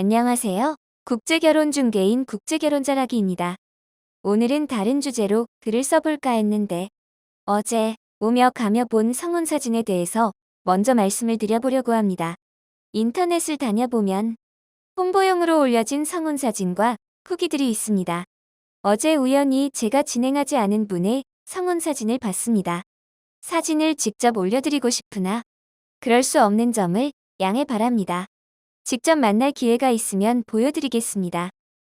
안녕하세요. 국제결혼 중개인 국제결혼자라기입니다. 오늘은 다른 주제로 글을 써볼까 했는데 어제 오며 가며 본 성혼 사진에 대해서 먼저 말씀을 드려보려고 합니다. 인터넷을 다녀보면 홍보용으로 올려진 성혼 사진과 후기들이 있습니다. 어제 우연히 제가 진행하지 않은 분의 성혼 사진을 봤습니다. 사진을 직접 올려드리고 싶으나 그럴 수 없는 점을 양해 바랍니다. 직접 만날 기회가 있으면 보여드리겠습니다.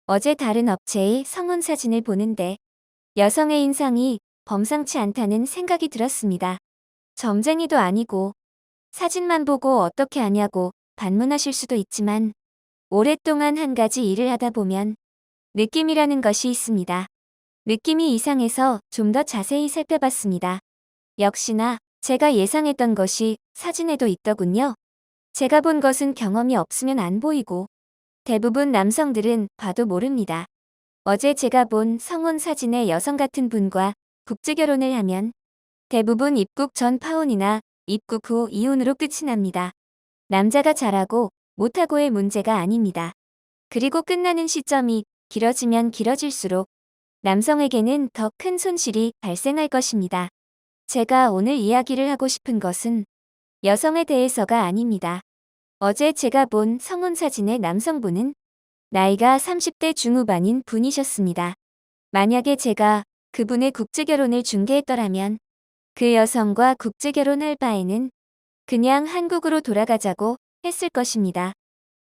어제 다른 업체의 성혼 사진을 보는데 여성의 인상이 범상치 않다는 생각이 들었습니다. 점쟁이도 아니고 사진만 보고 어떻게 아냐고 반문하실 수도 있지만 오랫동안 한 가지 일을 하다 보면 느낌이라는 것이 있습니다. 느낌이 이상해서 좀 더 자세히 살펴봤습니다. 역시나 제가 예상했던 것이 사진에도 있더군요. 제가 본 것은 경험이 없으면 안 보이고 대부분 남성들은 봐도 모릅니다. 어제 제가 본 성혼 사진의 여성 같은 분과 국제결혼을 하면 대부분 입국 전 파혼이나 입국 후 이혼으로 끝이 납니다. 남자가 잘하고 못하고의 문제가 아닙니다. 그리고 끝나는 시점이 길어지면 길어질수록 남성에게는 더 큰 손실이 발생할 것입니다. 제가 오늘 이야기를 하고 싶은 것은 여성에 대해서가 아닙니다. 어제 제가 본 성혼 사진의 남성분은 나이가 30대 중후반인 분이셨습니다. 만약에 제가 그분의 국제결혼을 중개했더라면 그 여성과 국제결혼할 바에는 그냥 한국으로 돌아가자고 했을 것입니다.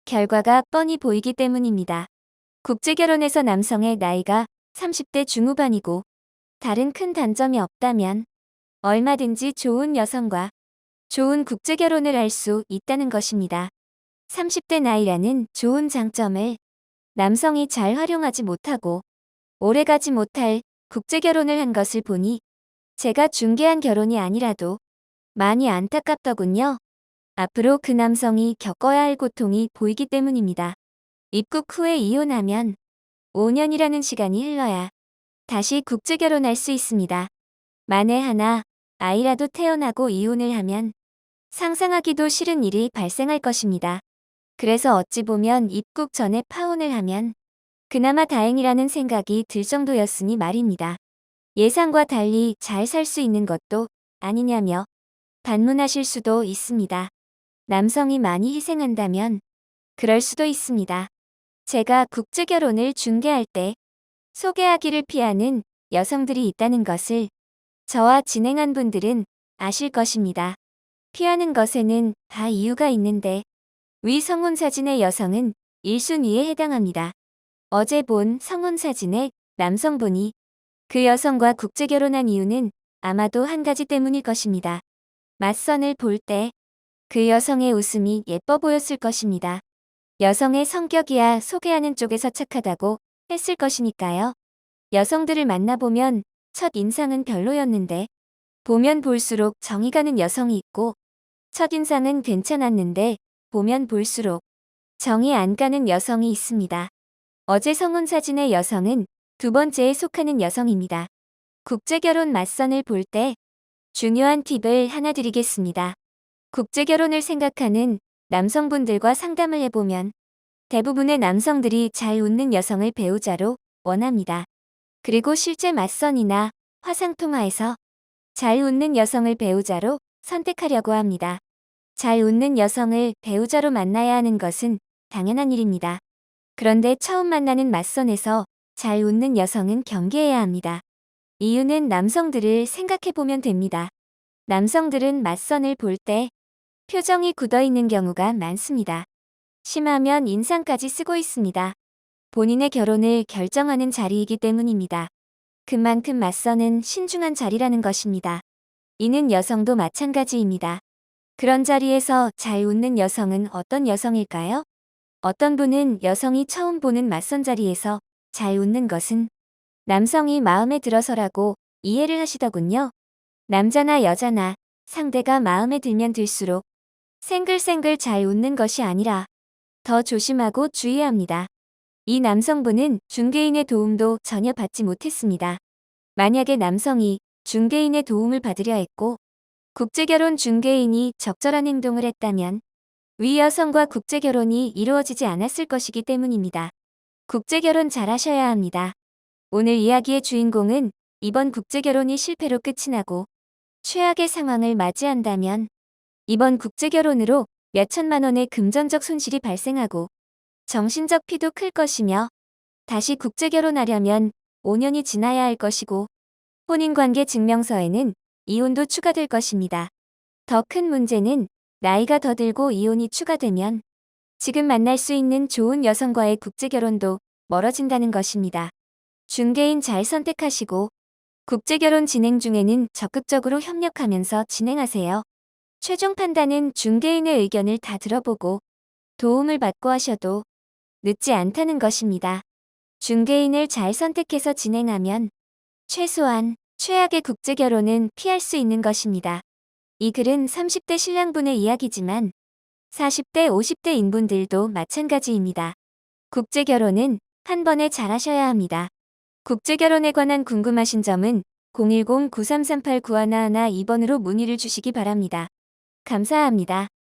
결과가 뻔히 보이기 때문입니다. 국제결혼에서 남성의 나이가 30대 중후반이고 다른 큰 단점이 없다면 얼마든지 좋은 여성과 좋은 국제결혼을 할 수 있다는 것입니다. 30대 나이라는 좋은 장점을 남성이 잘 활용하지 못하고 오래가지 못할 국제결혼을 한 것을 보니 제가 중개한 결혼이 아니라도 많이 안타깝더군요. 앞으로 그 남성이 겪어야 할 고통이 보이기 때문입니다. 입국 후에 이혼하면 5년이라는 시간이 흘러야 다시 국제결혼할 수 있습니다. 만에 하나 아이라도 태어나고 이혼을 하면 상상하기도 싫은 일이 발생할 것입니다. 그래서 어찌 보면 입국 전에 파혼을 하면 그나마 다행이라는 생각이 들 정도였으니 말입니다. 예상과 달리 잘 살 수 있는 것도 아니냐며 반문하실 수도 있습니다. 남성이 많이 희생한다면 그럴 수도 있습니다. 제가 국제결혼을 중개할 때 소개하기를 피하는 여성들이 있다는 것을 저와 진행한 분들은 아실 것입니다. 피하는 것에는 다 이유가 있는데 위 성혼 사진의 여성은 1순위에 해당합니다. 어제 본 성혼 사진의 남성분이 그 여성과 국제결혼한 이유는 아마도 한 가지 때문일 것입니다. 맞선을 볼 때 그 여성의 웃음이 예뻐 보였을 것입니다. 여성의 성격이야 소개하는 쪽에서 착하다고 했을 것이니까요. 여성들을 만나보면 첫 인상은 별로였는데 보면 볼수록 정이 가는 여성이 있고 첫인상은 괜찮았는데 보면 볼수록 정이 안 가는 여성이 있습니다. 어제 성혼 사진의 여성은 두 번째에 속하는 여성입니다. 국제결혼 맞선을 볼 때 중요한 팁을 하나 드리겠습니다. 국제결혼을 생각하는 남성분들과 상담을 해보면 대부분의 남성들이 잘 웃는 여성을 배우자로 원합니다. 그리고 실제 맞선이나 화상통화에서 잘 웃는 여성을 배우자로 선택하려고 합니다. 잘 웃는 여성을 배우자로 만나야 하는 것은 당연한 일입니다. 그런데 처음 만나는 맞선에서 잘 웃는 여성은 경계해야 합니다. 이유는 남성들을 생각해보면 됩니다. 남성들은 맞선을 볼 때 표정이 굳어있는 경우가 많습니다. 심하면 인상까지 쓰고 있습니다. 본인의 결혼을 결정하는 자리이기 때문입니다. 그만큼 맞선은 신중한 자리라는 것입니다. 이는 여성도 마찬가지입니다. 그런 자리에서 잘 웃는 여성은 어떤 여성일까요? 어떤 분은 여성이 처음 보는 맞선 자리에서 잘 웃는 것은 남성이 마음에 들어서라고 이해를 하시더군요. 남자나 여자나 상대가 마음에 들면 들수록 생글생글 잘 웃는 것이 아니라 더 조심하고 주의합니다. 이 남성분은 중개인의 도움도 전혀 받지 못했습니다. 만약에 남성이 중개인의 도움을 받으려 했고 국제결혼 중개인이 적절한 행동을 했다면 위 여성과 국제결혼이 이루어지지 않았을 것이기 때문입니다. 국제결혼 잘하셔야 합니다. 오늘 이야기의 주인공은 이번 국제결혼이 실패로 끝이 나고 최악의 상황을 맞이한다면 이번 국제결혼으로 몇천만 원의 금전적 손실이 발생하고 정신적 피도 클 것이며 다시 국제결혼하려면 5년이 지나야 할 것이고 혼인관계 증명서에는 이혼도 추가될 것입니다. 더 큰 문제는 나이가 더 들고 이혼이 추가되면 지금 만날 수 있는 좋은 여성과의 국제결혼도 멀어진다는 것입니다. 중개인 잘 선택하시고 국제결혼 진행 중에는 적극적으로 협력하면서 진행하세요. 최종 판단은 중개인의 의견을 다 들어보고 도움을 받고 하셔도 늦지 않다는 것입니다. 중개인을 잘 선택해서 진행하면 최소한 최악의 국제결혼은 피할 수 있는 것입니다. 이 글은 30대 신랑분의 이야기지만 40대, 50대 인분들도 마찬가지입니다. 국제결혼은 한 번에 잘하셔야 합니다. 국제결혼에 관한 궁금하신 점은 010-9338-9111 2번으로 문의를 주시기 바랍니다. 감사합니다.